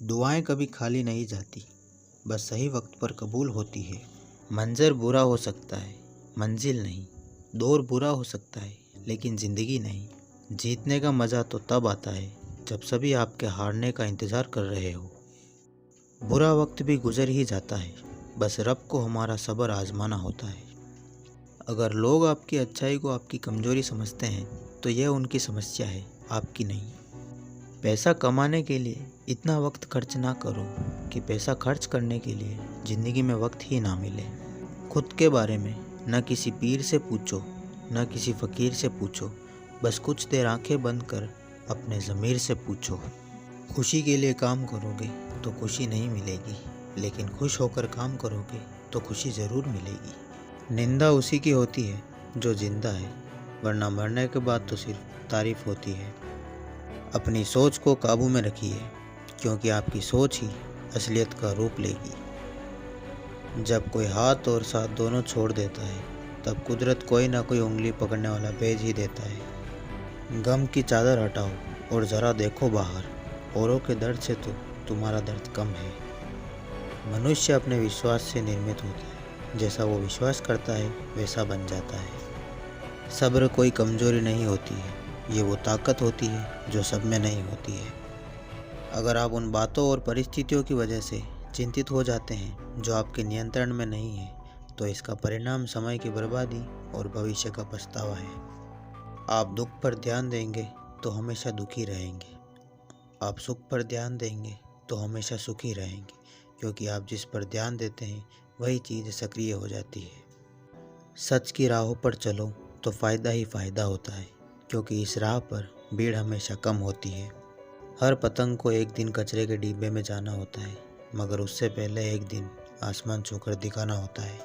दुआएं कभी खाली नहीं जाती, बस सही वक्त पर कबूल होती है। मंज़र बुरा हो सकता है, मंजिल नहीं। दौर बुरा हो सकता है, लेकिन ज़िंदगी नहीं। जीतने का मज़ा तो तब आता है जब सभी आपके हारने का इंतज़ार कर रहे हो। बुरा वक्त भी गुजर ही जाता है, बस रब को हमारा सब्र आजमाना होता है। अगर लोग आपकी अच्छाई को आपकी कमज़ोरी समझते हैं तो यह उनकी समस्या है, आपकी नहीं। पैसा कमाने के लिए इतना वक्त खर्च ना करो कि पैसा खर्च करने के लिए ज़िंदगी में वक्त ही ना मिले। खुद के बारे में न किसी पीर से पूछो, न किसी फ़कीर से पूछो, बस कुछ देर आंखें बंद कर अपने ज़मीर से पूछो। खुशी के लिए काम करोगे तो खुशी नहीं मिलेगी, लेकिन खुश होकर काम करोगे तो खुशी ज़रूर मिलेगी। निंदा उसी की होती है जो जिंदा है, वरना मरने के बाद तो सिर्फ तारीफ़ होती है। अपनी सोच को काबू में रखिए, क्योंकि आपकी सोच ही असलियत का रूप लेगी। जब कोई हाथ और साथ दोनों छोड़ देता है, तब कुदरत कोई ना कोई उंगली पकड़ने वाला भेज ही देता है। गम की चादर हटाओ और ज़रा देखो बाहर, औरों के दर्द से तो तुम्हारा दर्द कम है। मनुष्य अपने विश्वास से निर्मित होता है, जैसा वो विश्वास करता है वैसा बन जाता है। सब्र कोई कमज़ोरी नहीं होती है, ये वो ताकत होती है जो सब में नहीं होती है। अगर आप उन बातों और परिस्थितियों की वजह से चिंतित हो जाते हैं जो आपके नियंत्रण में नहीं है, तो इसका परिणाम समय की बर्बादी और भविष्य का पछतावा है। आप दुख पर ध्यान देंगे तो हमेशा दुखी रहेंगे। आप सुख पर ध्यान देंगे तो हमेशा सुखी रहेंगे, क्योंकि आप जिस पर ध्यान देते हैं वही चीज़ सक्रिय हो जाती है। सच की राहों पर चलो तो फ़ायदा ही फ़ायदा होता है, क्योंकि इस राह पर भीड़ हमेशा कम होती है। हर पतंग को एक दिन कचरे के डिब्बे में जाना होता है, मगर उससे पहले एक दिन आसमान छूकर दिखाना होता है।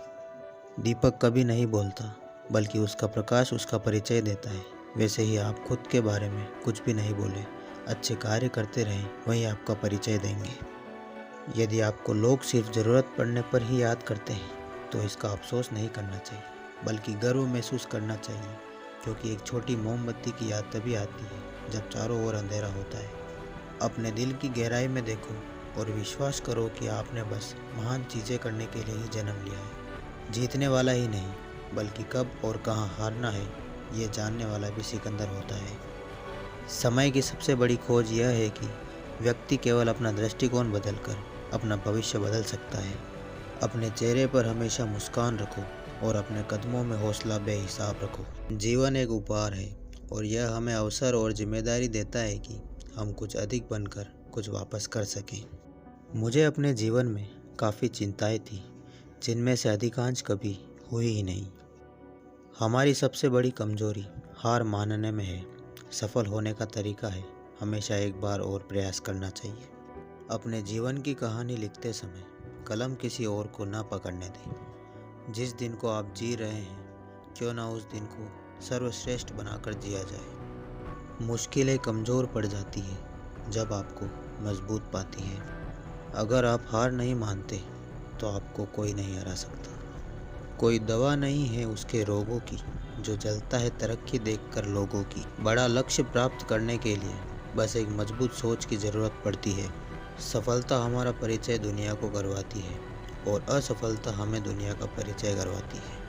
दीपक कभी नहीं बोलता, बल्कि उसका प्रकाश उसका परिचय देता है। वैसे ही आप खुद के बारे में कुछ भी नहीं बोले, अच्छे कार्य करते रहें, वही आपका परिचय देंगे। यदि आपको लोग सिर्फ ज़रूरत पड़ने पर ही याद करते हैं, तो इसका अफसोस नहीं करना चाहिए, बल्कि गर्व महसूस करना चाहिए, क्योंकि एक छोटी मोमबत्ती की याद तभी आती है जब चारों ओर अंधेरा होता है। अपने दिल की गहराई में देखो और विश्वास करो कि आपने बस महान चीज़ें करने के लिए ही जन्म लिया है। जीतने वाला ही नहीं, बल्कि कब और कहाँ हारना है, ये जानने वाला भी सिकंदर होता है। समय की सबसे बड़ी खोज यह है कि व्यक्ति केवल अपना दृष्टिकोण बदलकर अपना भविष्य बदल सकता है। अपने चेहरे पर हमेशा मुस्कान रखो और अपने कदमों में हौसला बेहिसाब रखो। जीवन एक उपहार है और यह हमें अवसर और जिम्मेदारी देता है कि हम कुछ अधिक बनकर कुछ वापस कर सकें। मुझे अपने जीवन में काफ़ी चिंताएं थी, जिनमें से अधिकांश कभी हुई ही नहीं। हमारी सबसे बड़ी कमजोरी हार मानने में है। सफल होने का तरीका है हमेशा एक बार और प्रयास करना चाहिए। अपने जीवन की कहानी लिखते समय कलम किसी और को न पकड़ने दें। जिस दिन को आप जी रहे हैं, क्यों ना उस दिन को सर्वश्रेष्ठ बनाकर जिया जाए। मुश्किलें कमज़ोर पड़ जाती है जब आपको मजबूत पाती है। अगर आप हार नहीं मानते तो आपको कोई नहीं हरा सकता। कोई दवा नहीं है उसके रोगों की, जो जलता है तरक्की देखकर लोगों की। बड़ा लक्ष्य प्राप्त करने के लिए बस एक मजबूत सोच की ज़रूरत पड़ती है। सफलता हमारा परिचय दुनिया को करवाती है और असफलता हमें दुनिया का परिचय करवाती है।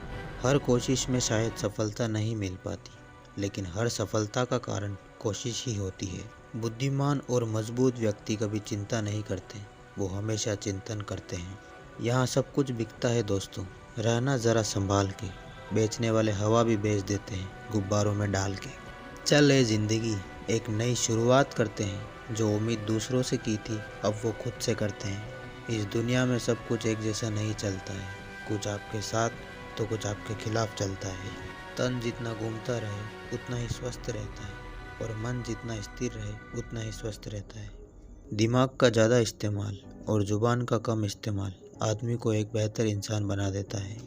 हर कोशिश में शायद सफलता नहीं मिल पाती, लेकिन हर सफलता का कारण कोशिश ही होती है। बुद्धिमान और मजबूत व्यक्ति कभी चिंता नहीं करते, वो हमेशा चिंतन करते हैं। यहाँ सब कुछ बिकता है दोस्तों, रहना ज़रा संभाल के। बेचने वाले हवा भी बेच देते हैं गुब्बारों में डाल के। चल ए ज़िंदगी, एक नई शुरुआत करते हैं। जो उम्मीद दूसरों से की थी, अब वो खुद से करते हैं। इस दुनिया में सब कुछ एक जैसा नहीं चलता है, कुछ आपके साथ तो कुछ आपके खिलाफ चलता है। तन जितना घूमता रहे उतना ही स्वस्थ रहता है, और मन जितना स्थिर रहे उतना ही स्वस्थ रहता है। दिमाग का ज़्यादा इस्तेमाल और ज़ुबान का कम इस्तेमाल आदमी को एक बेहतर इंसान बना देता है।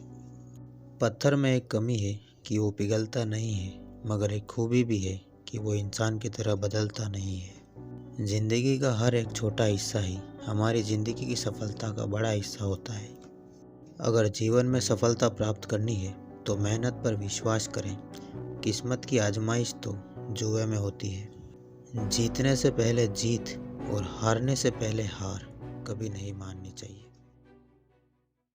पत्थर में एक कमी है कि वो पिघलता नहीं है, मगर एक खूबी भी है कि वो इंसान की तरह बदलता नहीं है। ज़िंदगी का हर एक छोटा हिस्सा ही हमारी ज़िंदगी की सफलता का बड़ा हिस्सा होता है। अगर जीवन में सफलता प्राप्त करनी है तो मेहनत पर विश्वास करें। किस्मत की आजमाइश तो जुए में होती है। जीतने से पहले जीत और हारने से पहले हार कभी नहीं माननी चाहिए।